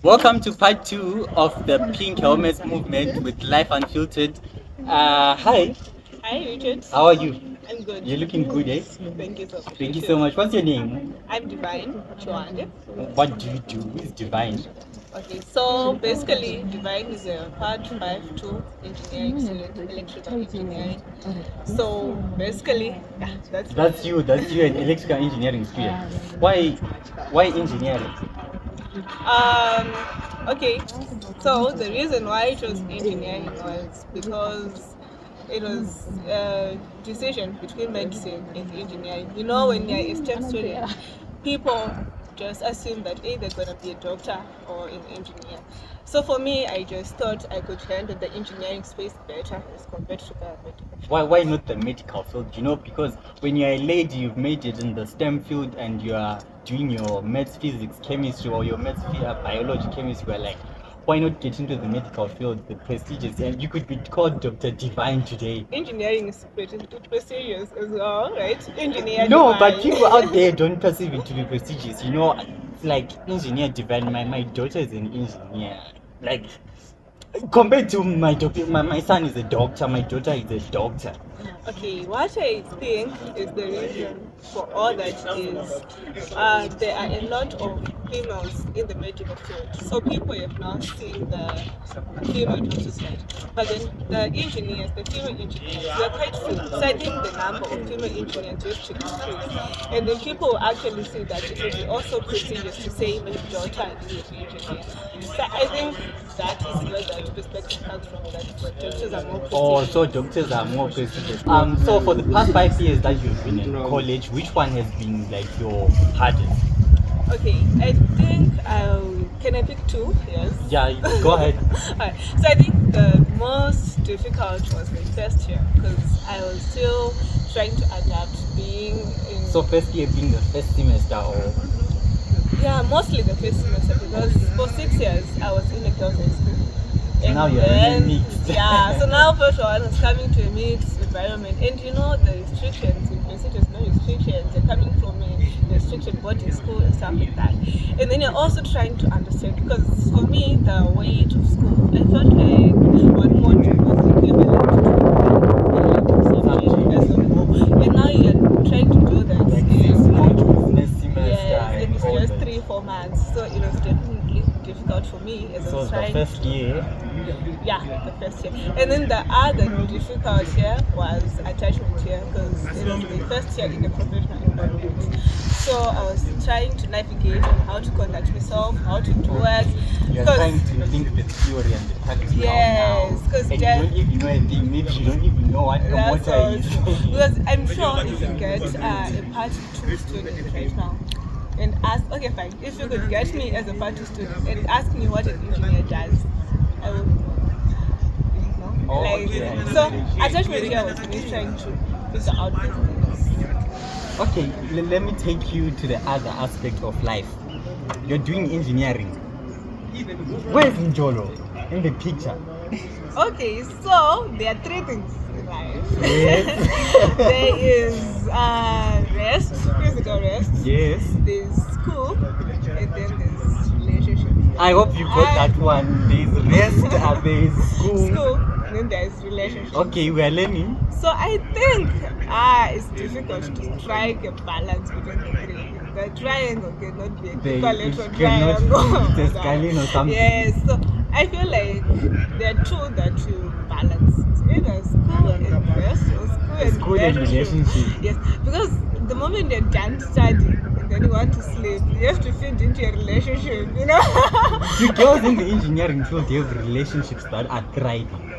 Welcome to part two of the Pink Helmets movement with Life Unfiltered. Hi, Hi, Richard. how are you? I'm good. You're looking good, eh? Thank you so much. Thank you Richard. so much. What's your name? I'm Divine Chwande. What do you do? Who is Divine? Okay, so basically, Divine is a part 5-2 engineering student, electrical engineering. So basically, yeah, that's That's me. you. That's you, an electrical engineering student. Why engineering? Um, okay, so the reason why I chose engineering was because it was a decision between medicine and engineering. You know, when you're a STEM student, people just assume that either they're gonna be a doctor or an engineer. So for me, I just thought I could handle the engineering space better as compared to the medical. Why not the medical field? Because when you're a lady, you've made it in the STEM field and you are doing your maths, physics, chemistry, or your maths, biology, chemistry. We're like, why not get into the medical field, the prestigious? And you could be called Dr. Divine today. Engineering is pretty prestigious as well, right? Engineer No, but Divine. people out there don't perceive it to be prestigious. It's like engineer Divine. My daughter is an engineer. Like compared to my doctor, my son is a doctor. My daughter is a doctor. Okay, what I think is the reason for all that is there are a lot of females in the medical field. So people have now seen the female doctor side. But then the engineers, the female engineers, they're quite few. So I think the number of female engineers has to increase. And then people will actually see that it will be also prestigious to say my daughter is an engineer. So I think that is where the perspective comes from, that doctors are more Oh, prestigious. so doctors are more prestigious. So for the past 5 years that you've been in college, which one has been like your hardest? Okay, I think can I pick two? Yes. Yeah, go ahead. Alright, so I think the most difficult was the first year because I was still trying to adapt being in. So first year being the first semester, or Yeah, mostly the first semester because for 6 years I was in a girls' high school. And now you're then, really mixed. Yeah, so now first one is coming to a mixed environment, and you know the restrictions in university, there's no restrictions. They're coming from a restricted boarding school and stuff like that. And then you're also trying to understand because for me the weight of school, I felt like one module was equivalent to elective subject as a whole, and now you're trying to do that Like in 6 modules next semester. yes, and it's all just that. 3-4 months, so it was definitely difficult for me as I So was the trying. first year, Yeah, the first year. And then the other difficult year was attachment year because it was the first year in the professional environment. So I was trying to navigate on how to conduct myself, how to do it. you're trying to link the theory and the practical Yes, now. because And you don't even know anything. Maybe you don't even know what a that's motor is. also because I'm sure if you get a part 2 student right now and ask, okay, fine, if you could get me as a part 2 student and ask me what an engineer does, I would know. Oh, Like, okay. so attachment here was me trying to figure out these things. Okay, let me take you to the other aspect of life. You're doing engineering. Where's Mjolo in the picture? Okay, so there are three things in life. Yes. There is rest, physical rest. Yes. There's school, and then there's relationship. I hope you got that one. There's rest, there's school. School, and then there's relationship. Okay, we are learning. So I think it's difficult to strike a balance between the three. The triangle cannot be a It equilateral cannot triangle. be the scalene or something. Yes, so I feel like there are two that you balance. It's either school and rest or School and relationship. Yes, because the moment you're done studying and then you want to sleep, you have to fit into your relationship, you know? You girls in the engineering field have relationships that are thriving.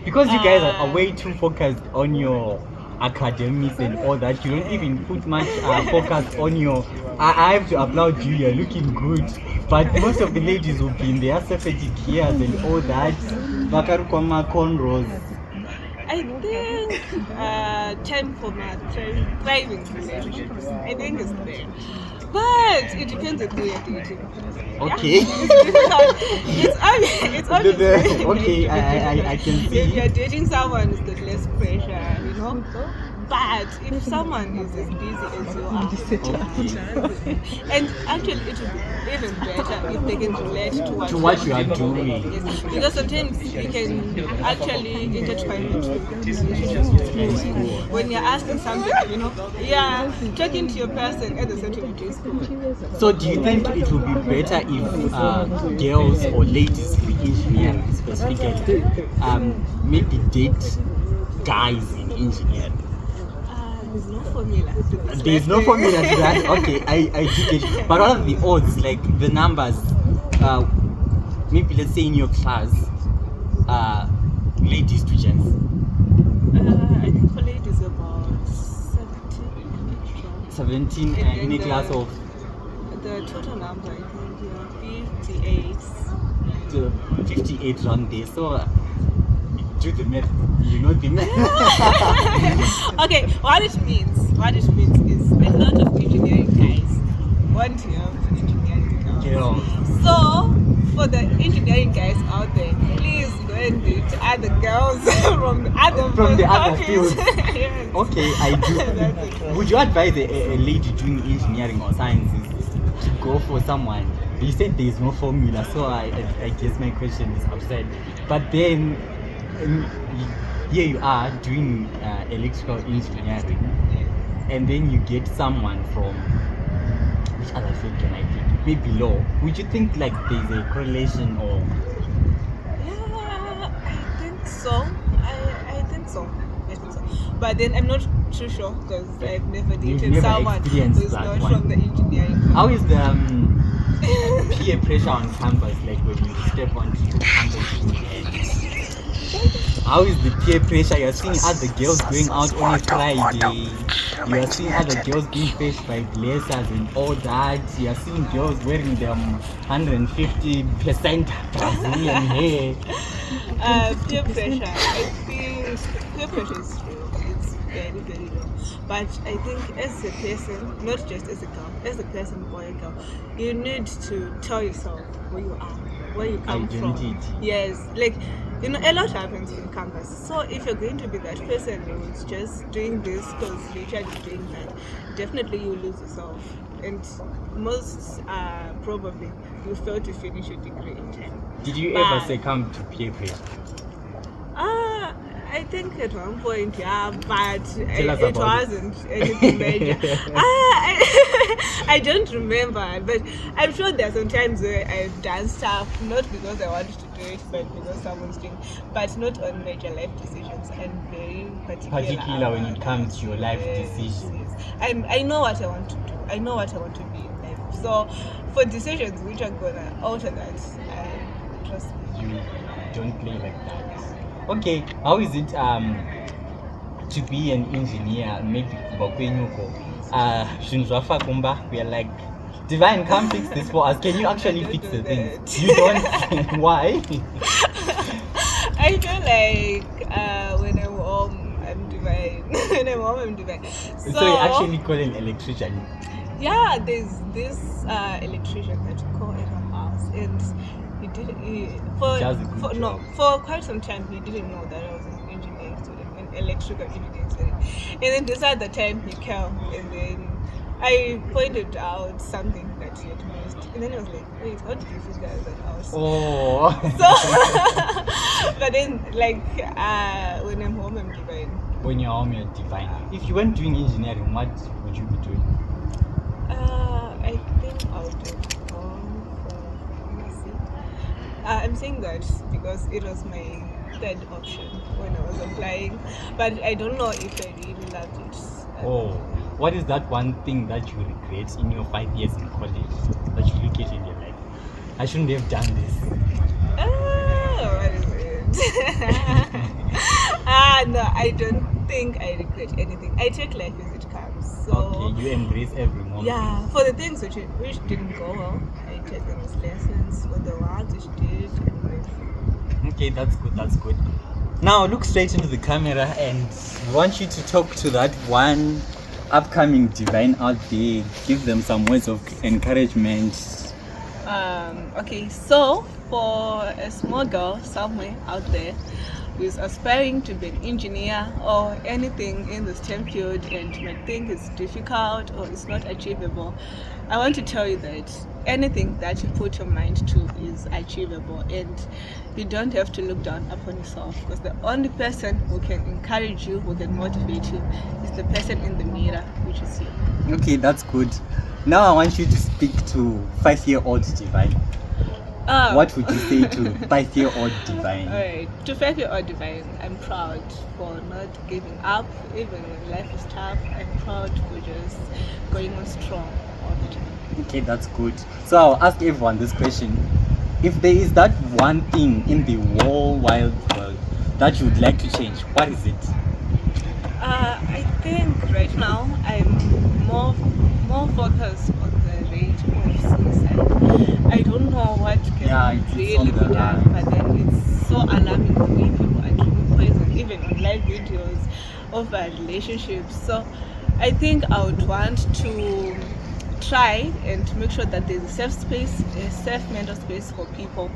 Because you guys are way too focused on your academics and all that, you don't even put much focus on your. I have to applaud you, you're looking good. But most of the ladies will be in their aesthetic years and all that. Bakarukoma cornrows. I think time for my thriving relationships. I think it's there. But it depends on who you're dating. Okay. Yeah, it's difficult. It's obviously Okay, I can see. If you're dating someone, it's got less pressure, you know. But if someone is as busy as you are, and actually it would be even better if they can relate to what you are doing. Yes, because sometimes you can actually intertwine the two. When you're asking something, talking to your person at the certain school. So do you think it would be better if girls or ladies in engineering specifically maybe date guys in engineering? There's no formula. There's no formula to that. Okay, I dig it. But what are the odds, like the numbers? Maybe let's say in your class, ladies to gents. I think for ladies about 17. 17 in a class of. The total number I think 58. To 58 round there. So do the math. You know the math. Okay, what it means is a lot of engineering guys want to have engineering girls. So for the engineering guys out there, please go and date other girls from the other fields. Yes. Okay, I do. Would you advise a lady doing engineering or sciences to go for someone? You said there is no formula, so I guess my question is outside. But then here you are doing electrical engineering, and then you get someone from which other field can I pick? Maybe law. Would you think like there's a correlation or? Yeah, I think so. I think so. But then I'm not too sure because I've never dated someone who's not from the engineering field. How is the peer pressure on campus, like when you step onto campus? How is the peer pressure? You're seeing other girls going out on a Friday. You're seeing other girls being fetched by blazers and all that. You're seeing girls wearing them 150% Brazilian hair. Peer pressure. I think peer pressure is true. It's very, very low. But I think as a person, not just as a girl, as a person, boy and girl, you need to tell yourself where you are, where you come from. Yes, like, a lot happens in campus. So if you're going to be that person who's just doing this because your child is doing that, definitely you lose yourself. And most probably you fail to finish your degree in time. Did you ever succumb to peer pressure? I think at one point, yeah, but it wasn't anything major. I don't remember, but I'm sure there are some times where I've done stuff, not because I wanted to do it, but because someone's doing it, but not on major life decisions. I'm very particular when it comes to your life decisions. Yes. I know what I want to do. I know what I want to be in life. So for decisions which are going to alter that, trust me. You don't play like that. Okay, how is it to be an engineer? Maybe we are like, Divine, come fix this for us. Can you actually fix the thing? You don't. Why? I feel like when I'm home, I'm Divine. When I'm home, I'm Divine. So you actually call an electrician? Yeah, there's this electrician that you call at our house, and for quite some time he didn't know that I was an engineering student, an electrical engineering student. And then this other time he came, and then I pointed out something that he had missed, and then he was like, "Wait, how did you figure out that I was?" Oh. So, but then like when I'm home, I'm Divine. When you're home, you're Divine. If you weren't doing engineering, what would you be doing? I think I would have gone for pharmacy. I'm saying that because it was my third option when I was applying, but I don't know if I really loved it. What is that one thing that you regret in your 5 years in college that you look at in your life? I shouldn't have done this. What is it? No, I don't think I regret anything. I take life as it comes. So, okay, you embrace every moment. Yeah, for the things which didn't go well, I take them as lessons. For the ones which did, okay, that's good. Now look straight into the camera, and I want you to talk to that one upcoming Divine out there. Give them some words of encouragement. Okay, so for a small girl somewhere out there is aspiring to be an engineer or anything in the STEM field and might think it's difficult or it's not achievable, I want to tell you that anything that you put your mind to is achievable, and you don't have to look down upon yourself, because the only person who can encourage you, who can motivate you, is the person in the mirror, which is you. Okay, that's good. Now I want you to speak to 5-year-old Divine. What would you say to 5-year-old Divine? Alright, to 5-year-old Divine, I'm proud for not giving up, even when life is tough. I'm proud for just going on strong all the time. Okay, that's good. So I'll ask everyone this question. If there is that one thing in the whole wide world that you would like to change, what is it? I think right now I'm more focused on the rate of suicide. I don't know what can it's really on be the done, rise. but then it's so alarming the way people are drinking poison, even on live videos of relationships. So I think I would want to try and make sure that there's a safe space, a safe mental space for people.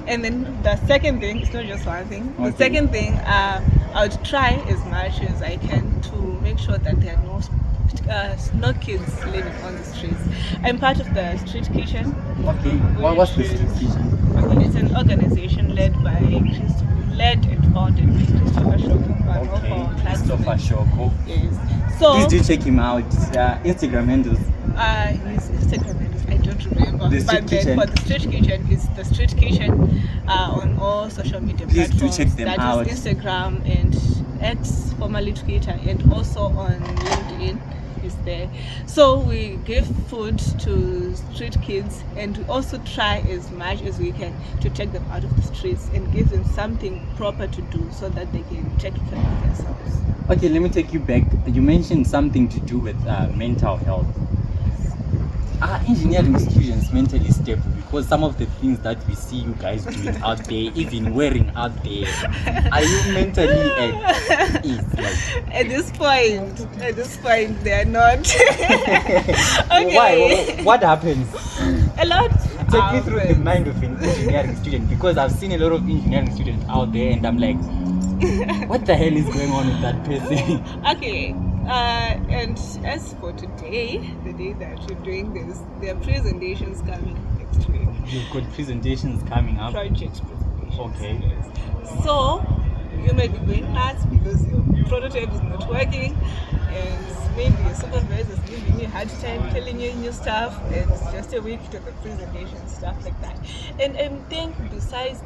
And then the second thing, it's not just one thing. The Okay. second thing, I would try as much as I can to make sure that there are no kids living on the streets. I'm part of the Street Kitchen. Okay, what's the which Street is- Kitchen? It's an organization led and founded by Christopher Shoko, one of Okay, our Christopher classmates. Shoko. Yes. So Please do check him out. Instagram handles. his Instagram handles, I don't remember. The Street But Kitchen. then for the Street Kitchen, it's the Street Kitchen on all social media Please do platforms. check them That out. is Instagram and X, formerly Twitter, and also on LinkedIn is there. So we give food to street kids, and we also try as much as we can to take them out of the streets and give them something proper to do so that they can take care of themselves. Okay, let me take you back. You mentioned something to do with mental health. Are engineering students mentally stable? Because some of the things that we see you guys doing out there, even wearing out there, are you mentally at ease? Like, At this point, they are not. Okay. why? What happens? A lot. Take me through the happens. mind of an engineering student, because I've seen a lot of engineering students out there, and I'm like, what the hell is going on with that person? Okay. And as for today, the day that we're doing this, there are presentations coming next week. You've got presentations coming up. Project presentations. Okay. Yes. So you may be going nuts because your prototype is not working, and maybe your supervisor is giving you a hard time telling you new stuff, and it's just a week to the presentation, stuff like that. And I think besides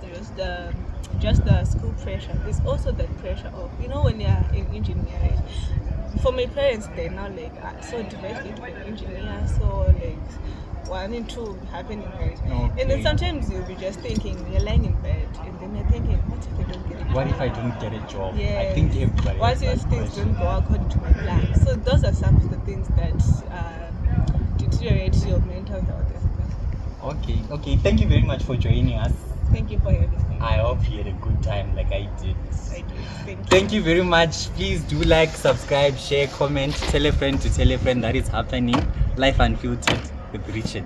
just the school pressure, there's also the pressure of, when you're in engineering. For my parents, they're now like, so devoted to an engineer, so like 1 and 2 will be happening, right? Okay. And then sometimes you'll be just thinking, you're lying in bed, and then you're thinking, what if I don't get a job? What if I don't get a job? Yes. I think everybody. What has if that things question. don't go according to my plan? So those are some of the things that deteriorate your mental health as a person. Okay. Thank you very much for joining us. Thank you for having me. I hope you had a good time like I did. I do. Thank you. Thank you very much. Please do like, subscribe, share, comment, tell a friend to tell a friend that it's happening. Life Unfiltered with Richard.